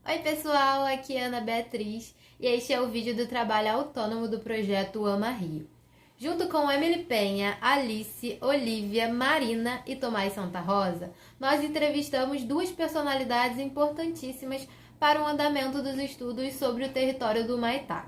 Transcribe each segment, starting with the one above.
Oi pessoal, aqui é Ana Beatriz e este é o vídeo do trabalho autônomo do projeto Ama Rio. Junto com Emily Penha, Alice, Olivia, Marina e Tomás Santa Rosa, nós entrevistamos duas personalidades importantíssimas para o andamento dos estudos sobre o território do Humaitá.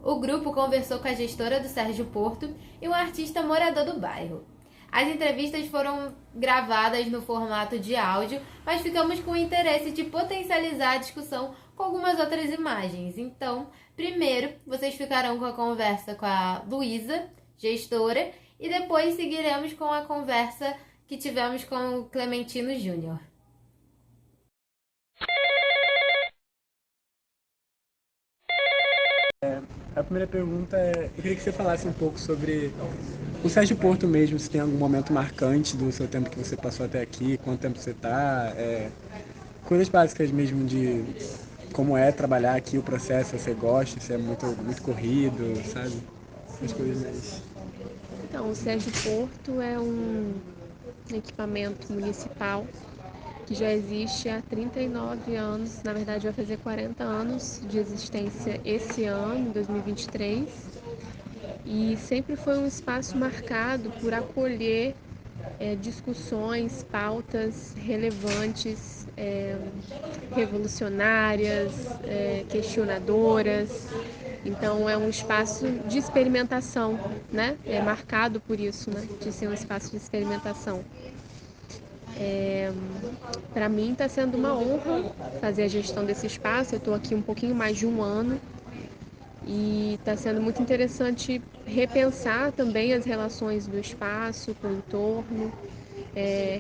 O grupo conversou com a gestora do Sérgio Porto e um artista morador do bairro. As entrevistas foram gravadas no formato de áudio, mas ficamos com o interesse de potencializar a discussão com algumas outras imagens. Então, primeiro vocês ficarão com a conversa com a Luísa, gestora, e depois seguiremos com a conversa que tivemos com o Clementino Júnior. A primeira pergunta é, eu queria que você falasse um pouco sobre o Sérgio Porto mesmo, se tem algum momento marcante do seu tempo que você passou até aqui, quanto tempo você está, coisas básicas mesmo de como é trabalhar aqui, o processo, se você gosta, se é muito corrido, sabe? Essas coisas mais. Então, o Sérgio Porto é um equipamento municipal que já existe há 39 anos, na verdade vai fazer 40 anos de existência esse ano, 2023, e sempre foi um espaço marcado por acolher discussões, pautas relevantes, revolucionárias, questionadoras. Então é um espaço de experimentação, né? É marcado por isso, né? De ser um espaço de experimentação. Para mim está sendo uma honra fazer a gestão desse espaço. Eu estou aqui um pouquinho mais de um ano e está sendo muito interessante repensar também as relações do espaço com o entorno,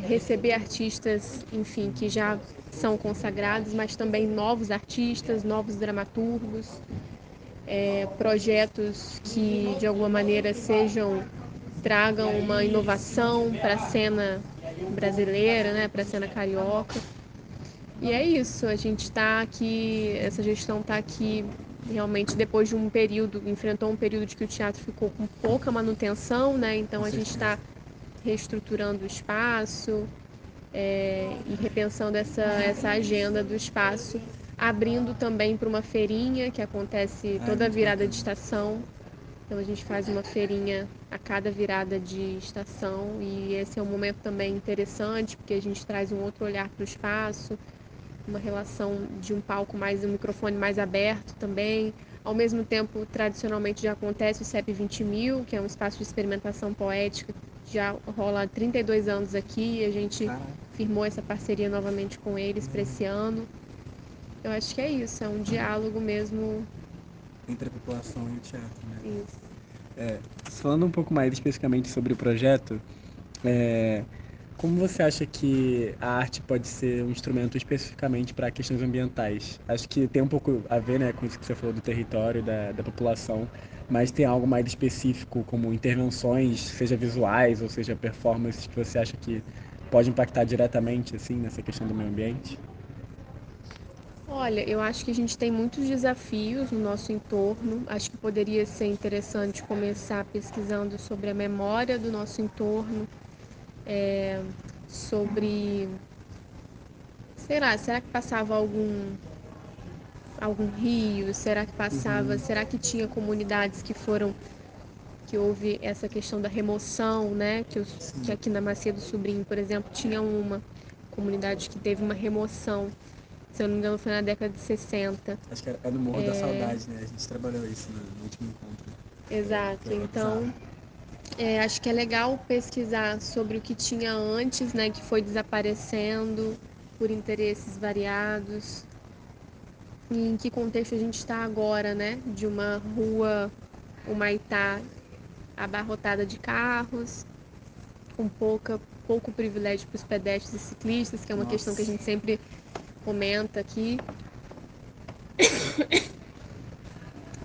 receber artistas, enfim, que já são consagrados, mas também novos artistas, novos dramaturgos, projetos que de alguma maneira tragam uma inovação para a cena brasileira, né, para a cena carioca. E é isso, a gente está aqui, essa gestão está aqui realmente depois de um período, enfrentou um período de que o teatro ficou com pouca manutenção, né? Então a gente está reestruturando o espaço, e repensando essa agenda do espaço, abrindo também para uma feirinha que acontece toda virada de estação. Então a gente faz uma feirinha a cada virada de estação e esse é um momento também interessante porque a gente traz um outro olhar para o espaço, uma relação de um palco mais, um microfone mais aberto também. Ao mesmo tempo, tradicionalmente já acontece o CEP 20.000, que é um espaço de experimentação poética, já rola há 32 anos aqui e a gente firmou essa parceria novamente com eles para esse ano. Eu acho que é isso, é um diálogo mesmo. Entre a população e o teatro, né? Isso. Falando um pouco mais especificamente sobre o projeto, como você acha que a arte pode ser um instrumento especificamente para questões ambientais? Acho que tem um pouco a ver, né, com isso que você falou do território, da população, mas tem algo mais específico, como intervenções, seja visuais ou seja performances, que você acha que pode impactar diretamente, assim, nessa questão do meio ambiente? Olha, eu acho que a gente tem muitos desafios no nosso entorno. Acho que poderia ser interessante começar pesquisando sobre a memória do nosso entorno, sobre, será que passava algum rio? Será que passava? Será que tinha comunidades que houve essa questão da remoção, né? Que aqui na Macia do Sobrinho, por exemplo, tinha uma comunidade que teve uma remoção. Se eu não me engano, foi na década de 60. Acho que é no Morro da Saudade, né? A gente trabalhou isso no último encontro. Exato. Então, acho que é legal pesquisar sobre o que tinha antes, né? Que foi desaparecendo por interesses variados. E em que contexto a gente está agora, né? De uma rua, Humaitá, abarrotada de carros, com pouco privilégio para os pedestres e ciclistas, que é uma questão que a gente sempre comenta aqui.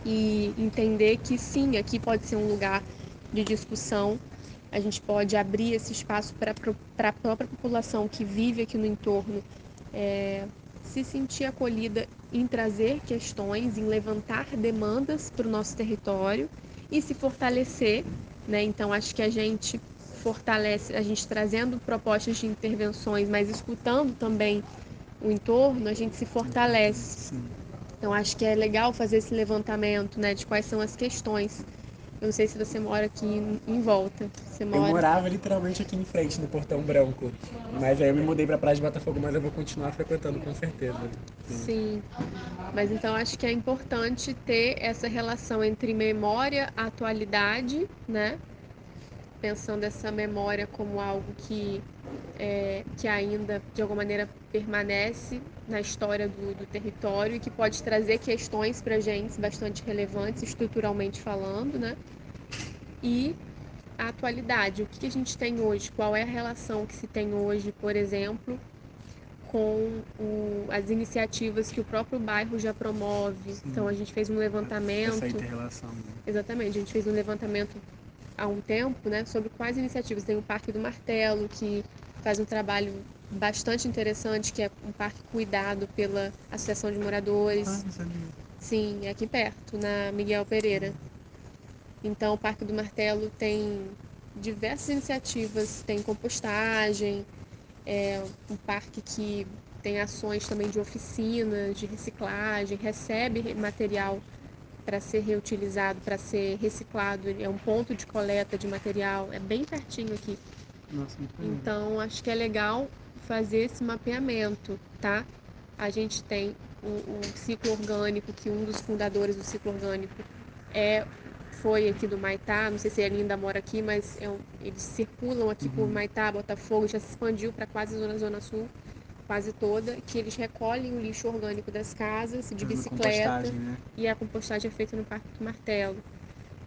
E entender que sim, aqui pode ser um lugar de discussão. A gente pode abrir esse espaço para a própria população que vive aqui no entorno se sentir acolhida em trazer questões, em levantar demandas para o nosso território e se fortalecer, né? Então acho que a gente fortalece, a gente trazendo propostas de intervenções, mas escutando também o entorno, a gente se fortalece. Sim. Então acho que é legal fazer esse levantamento, né, de quais são as questões. Eu não sei se você mora aqui em volta. Você Eu mora. morava literalmente aqui em frente, no Portão Branco. Mas aí eu me mudei pra Praia de Botafogo, mas eu vou continuar frequentando com certeza. Sim. Sim. Mas então acho que é importante ter essa relação entre memória, atualidade, né? Pensando essa memória como algo que ainda de alguma maneira permanece na história do território e que pode trazer questões para a gente bastante relevantes, estruturalmente falando, né? E a atualidade, o que a gente tem hoje, qual é a relação que se tem hoje, por exemplo, com as iniciativas que o próprio bairro já promove. Sim. Então a gente fez um levantamento. Essa inter-relação. Né? Exatamente, a gente fez um levantamento há um tempo, né, sobre quais iniciativas. Tem o Parque do Martelo, que faz um trabalho bastante interessante, que é um parque cuidado pela Associação de Moradores. Não sabia. Sim, é aqui perto, na Miguel Pereira. Então, o Parque do Martelo tem diversas iniciativas, tem compostagem, é um parque que tem ações também de oficinas, de reciclagem, recebe material para ser reutilizado, para ser reciclado. É um ponto de coleta de material, é bem pertinho aqui. Nossa, muito bem. Então, acho que é legal fazer esse mapeamento, tá? A gente tem o ciclo orgânico, que um dos fundadores do ciclo orgânico foi aqui do Maitá, não sei se ele ainda mora aqui, mas eles circulam aqui por Maitá, Botafogo, já se expandiu para quase a Zona Sul, quase toda, que eles recolhem o lixo orgânico das casas, de bicicleta, né? e a compostagem é feita no Parque do Martelo.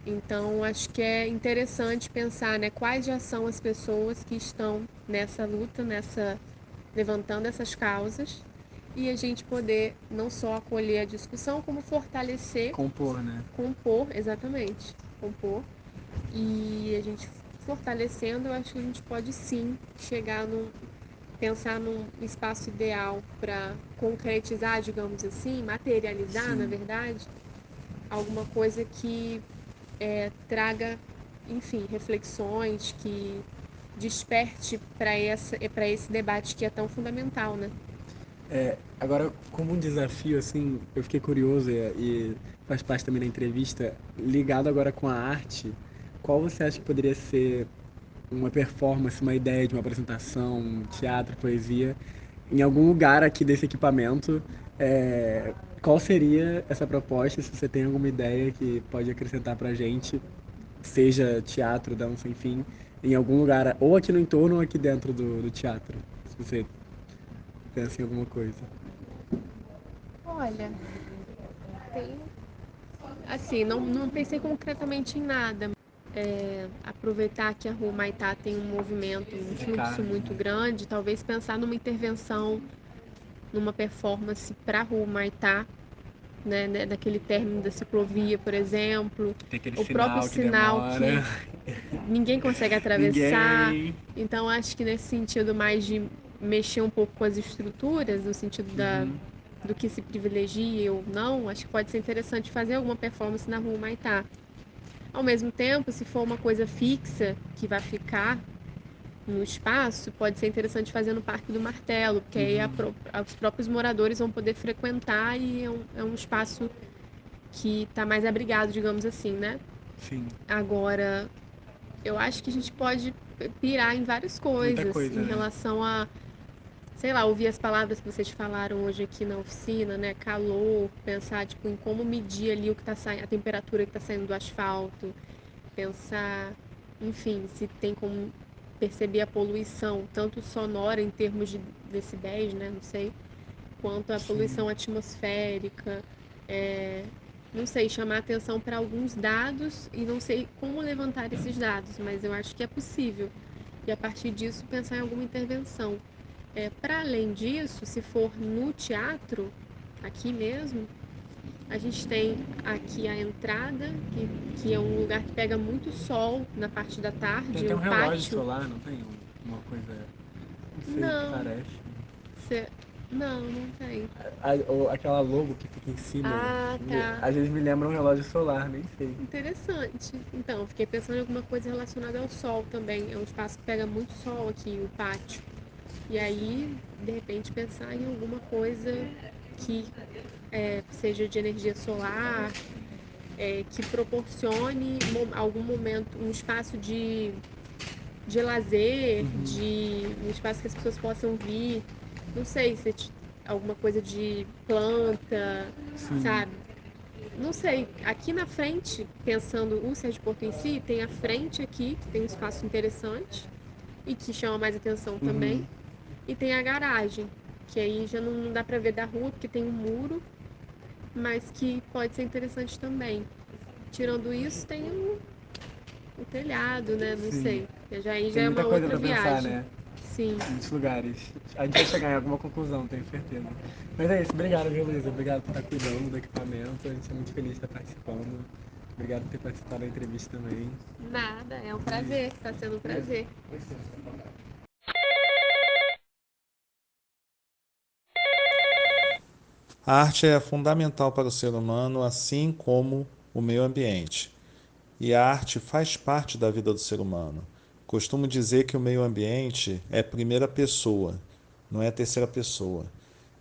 Então, acho que é interessante pensar, né, quais já são as pessoas que estão nessa luta, levantando essas causas, e a gente poder não só acolher a discussão, como fortalecer. Compor, né? Compor, exatamente. Compor. E a gente fortalecendo, eu acho que a gente pode sim pensar num espaço ideal para concretizar, digamos assim, materializar, Sim. na verdade, alguma coisa que traga, enfim, reflexões, que desperte para esse debate que é tão fundamental, né? Agora, como um desafio, assim, eu fiquei curioso e faz parte também da entrevista, ligado agora com a arte, qual você acha que poderia ser uma performance, uma ideia de uma apresentação, um teatro, poesia, em algum lugar aqui desse equipamento? Qual seria essa proposta, se você tem alguma ideia que pode acrescentar pra gente, seja teatro, dança, enfim, em algum lugar, ou aqui no entorno ou aqui dentro do teatro, se você pensa em alguma coisa. Olha, tem. Assim, não pensei concretamente em nada. Aproveitar que a Rua Maitá tem um movimento, um fluxo muito grande, talvez pensar numa intervenção, numa performance para a Rua Maitá, né, daquele término da ciclovia, por exemplo, Tem aquele o próprio sinal que sinal demora. que ninguém consegue atravessar. Ninguém. Então, acho que nesse sentido mais de mexer um pouco com as estruturas, no sentido do que se privilegia ou não, acho que pode ser interessante fazer alguma performance na Rua Maitá. Ao mesmo tempo, se for uma coisa fixa, que vai ficar no espaço, pode ser interessante fazer no Parque do Martelo, porque aí os próprios moradores vão poder frequentar e é um espaço que está mais abrigado, digamos assim, né? Sim. Agora, eu acho que a gente pode pirar em várias coisas em né? relação a, sei lá, ouvir as palavras que vocês falaram hoje aqui na oficina, né? Calor, pensar tipo em como medir ali o que tá saindo, a temperatura que está saindo do asfalto, pensar, enfim, se tem como perceber a poluição, tanto sonora em termos de decibéis, né? Não sei, quanto a poluição atmosférica. Não sei, chamar atenção para alguns dados e não sei como levantar esses dados, mas eu acho que é possível. E a partir disso pensar em alguma intervenção. Para além disso, se for no teatro, aqui mesmo, a gente tem aqui a entrada, que é um lugar que pega muito sol na parte da tarde, Tem até um relógio pátio. solar, não tem uma coisa. Não sei o que Não, parece. cê... não tem. Aquela logo que fica em cima. Ah, tá. Às vezes me lembra um relógio solar, nem sei. Interessante. Então, fiquei pensando em alguma coisa relacionada ao sol também. É um espaço que pega muito sol aqui, o pátio. E aí, de repente, pensar em alguma coisa que seja de energia solar, que proporcione algum momento, um espaço de lazer, um espaço que as pessoas possam vir, não sei, se alguma coisa de planta, sabe? Não sei, aqui na frente, pensando o Porto em si, tem a frente aqui, que tem um espaço interessante e que chama mais atenção também, e tem a garagem, que aí já não dá pra ver da rua, porque tem um muro, mas que pode ser interessante também. Tirando isso, tem o telhado, né? Não Sim. sei. Aí já Tem é muita uma coisa outra pra pensar, viagem. né? Sim. Muitos lugares. A gente vai chegar em alguma conclusão, tenho certeza. Mas é isso, obrigado, viu, Luísa? Obrigado por estar cuidando do equipamento. A gente é muito feliz de estar participando. Obrigado por ter participado da entrevista também. Nada, é um prazer, está sendo um prazer. A arte é fundamental para o ser humano, assim como o meio ambiente. E a arte faz parte da vida do ser humano. Costumo dizer que o meio ambiente é primeira pessoa, não é terceira pessoa.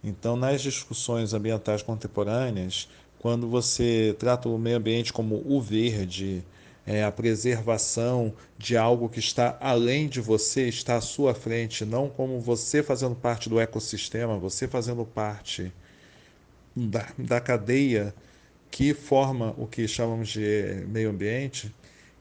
Então, nas discussões ambientais contemporâneas, quando você trata o meio ambiente como o verde, a preservação de algo que está além de você, está à sua frente, não como você fazendo parte do ecossistema, você fazendo parte da cadeia que forma o que chamamos de meio ambiente,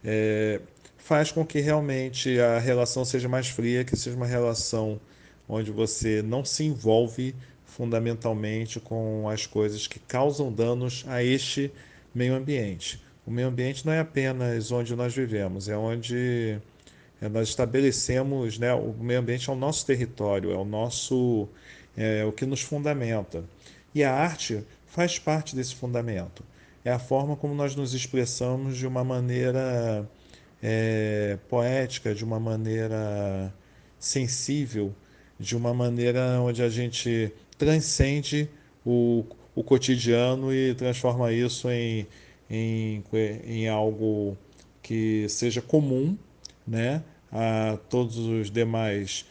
é, faz com que realmente a relação seja mais fria, que seja uma relação onde você não se envolve fundamentalmente com as coisas que causam danos a este meio ambiente. O meio ambiente não é apenas onde nós vivemos, é onde nós estabelecemos, né, o meio ambiente é o nosso território, é o que nos fundamenta. E a arte faz parte desse fundamento. É a forma como nós nos expressamos de uma maneira poética, de uma maneira sensível, de uma maneira onde a gente transcende o cotidiano e transforma isso em, em algo que seja comum, né, a todos os demais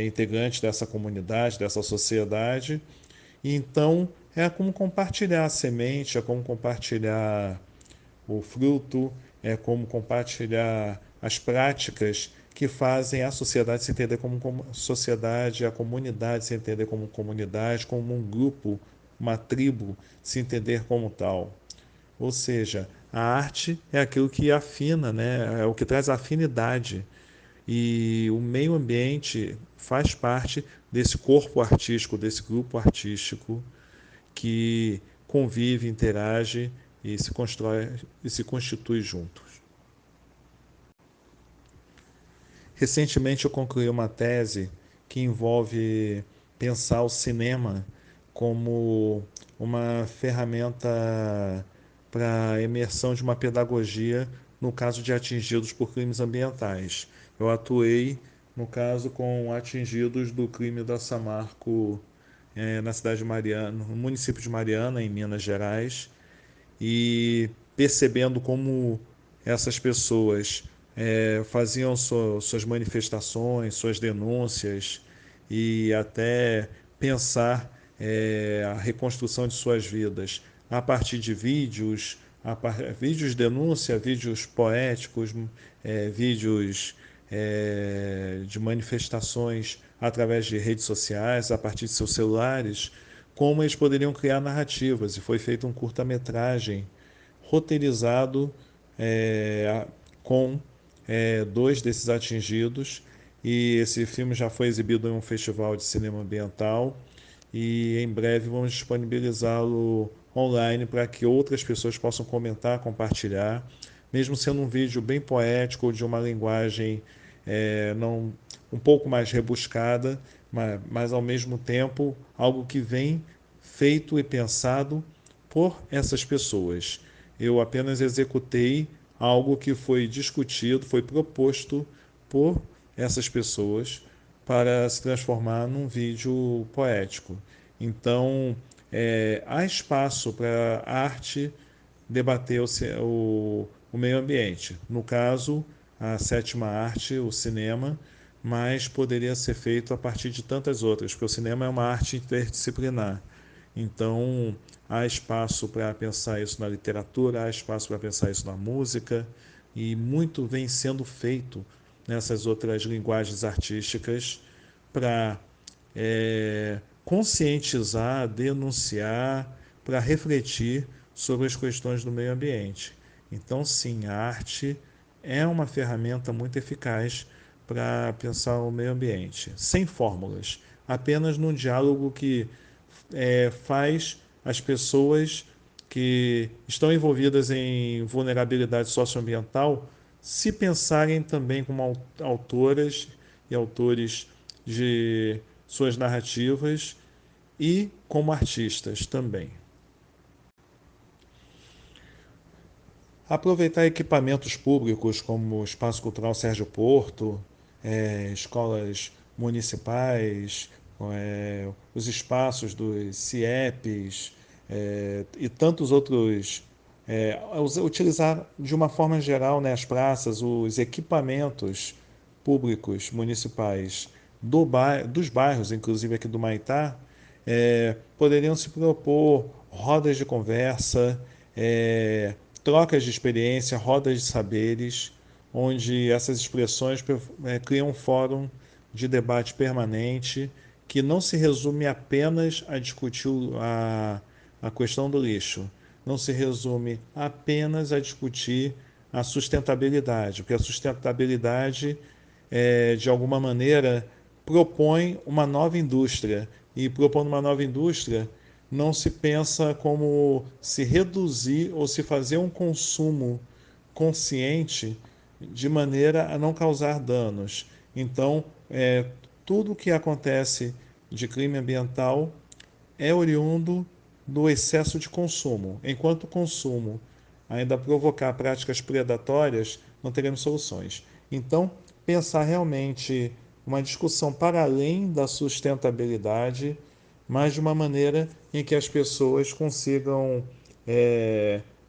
integrantes dessa comunidade, dessa sociedade. E então é como compartilhar a semente, é como compartilhar o fruto, é como compartilhar as práticas que fazem a sociedade se entender como sociedade, a comunidade se entender como comunidade, como um grupo, uma tribo se entender como tal. Ou seja, a arte é aquilo que afina, né? É o que traz afinidade. E o meio ambiente faz parte desse corpo artístico, desse grupo artístico que convive, interage e se constrói e se constitui juntos. Recentemente eu concluí uma tese que envolve pensar o cinema como uma ferramenta para a emersão de uma pedagogia no caso de atingidos por crimes ambientais. Eu atuei, no caso, com atingidos do crime da Samarco na cidade de Mariana, no município de Mariana, em Minas Gerais, e percebendo como essas pessoas faziam suas manifestações, suas denúncias e até pensar a reconstrução de suas vidas a partir de vídeos, vídeos de denúncia, vídeos poéticos, vídeos de manifestações através de redes sociais, a partir de seus celulares, como eles poderiam criar narrativas. E foi feito um curta-metragem roteirizado com dois desses atingidos. E esse filme já foi exibido em um festival de cinema ambiental e em breve vamos disponibilizá-lo online para que outras pessoas possam comentar, compartilhar, mesmo sendo um vídeo bem poético, ou de uma linguagem não, um pouco mais rebuscada, mas ao mesmo tempo algo que vem feito e pensado por essas pessoas. Eu apenas executei algo que foi discutido, foi proposto por essas pessoas para se transformar num vídeo poético. Então, há espaço para a arte debater o meio ambiente. No caso, a sétima arte, o cinema, mas poderia ser feito a partir de tantas outras, porque o cinema é uma arte interdisciplinar. Então, há espaço para pensar isso na literatura, há espaço para pensar isso na música, e muito vem sendo feito nessas outras linguagens artísticas para conscientizar, denunciar, para refletir sobre as questões do meio ambiente. Então, sim, a arte é uma ferramenta muito eficaz para pensar o meio ambiente, sem fórmulas, apenas num diálogo que faz as pessoas que estão envolvidas em vulnerabilidade socioambiental se pensarem também como autoras e autores de suas narrativas e como artistas também. Aproveitar equipamentos públicos como o Espaço Cultural Sérgio Porto, escolas municipais, os espaços dos CIEPs e tantos outros. Utilizar de uma forma geral, né, as praças, os equipamentos públicos municipais dos bairros, inclusive aqui do Maitá, poderiam se propor rodas de conversa, trocas de experiência, rodas de saberes, onde essas expressões criam um fórum de debate permanente que não se resume apenas a discutir a questão do lixo, não se resume apenas a discutir a sustentabilidade, porque a sustentabilidade, de alguma maneira, propõe uma nova indústria, e propondo uma nova indústria, não se pensa como se reduzir ou se fazer um consumo consciente de maneira a não causar danos. Então, tudo o que acontece de crime ambiental é oriundo do excesso de consumo. Enquanto o consumo ainda provocar práticas predatórias, não teremos soluções. Então, pensar realmente uma discussão para além da sustentabilidade, mas de uma maneira em que as pessoas consigam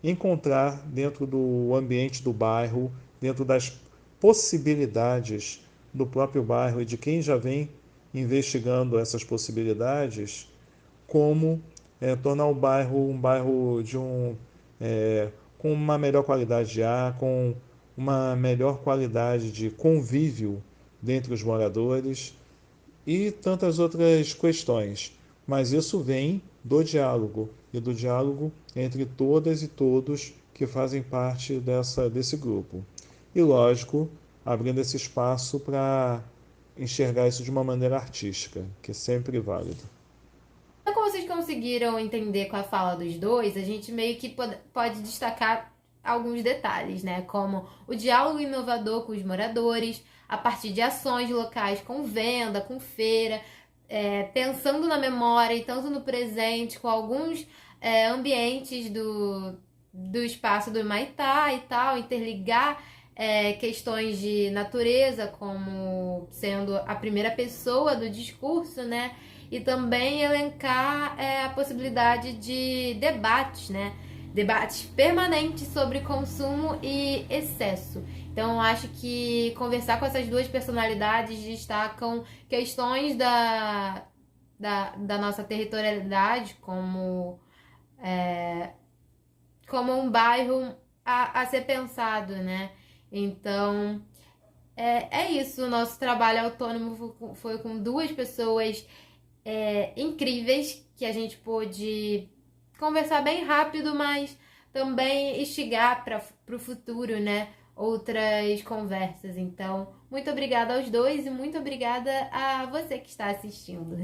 encontrar dentro do ambiente do bairro, dentro das possibilidades do próprio bairro e de quem já vem investigando essas possibilidades, como tornar o bairro um bairro com uma melhor qualidade de ar, com uma melhor qualidade de convívio dentre os moradores e tantas outras questões. Mas isso vem do diálogo e do diálogo entre todas e todos que fazem parte desse grupo. E, lógico, abrindo esse espaço para enxergar isso de uma maneira artística, que é sempre válido. Então, como vocês conseguiram entender com a fala dos dois, a gente meio que pode destacar alguns detalhes, né? Como o diálogo inovador com os moradores, a partir de ações locais com venda, com feira, pensando na memória e tanto no presente, com alguns ambientes do espaço do Humaitá e tal, interligar questões de natureza como sendo a primeira pessoa do discurso, né? E também elencar a possibilidade de debates, né? Debates permanentes sobre consumo e excesso. Então, eu acho que conversar com essas duas personalidades destacam questões da nossa territorialidade como um bairro a ser pensado, né? Então, é isso. O nosso trabalho autônomo foi com duas pessoas incríveis, que a gente pôde conversar bem rápido, mas também instigar para o futuro, né? Outras conversas. Então, muito obrigada aos dois e muito obrigada a você que está assistindo.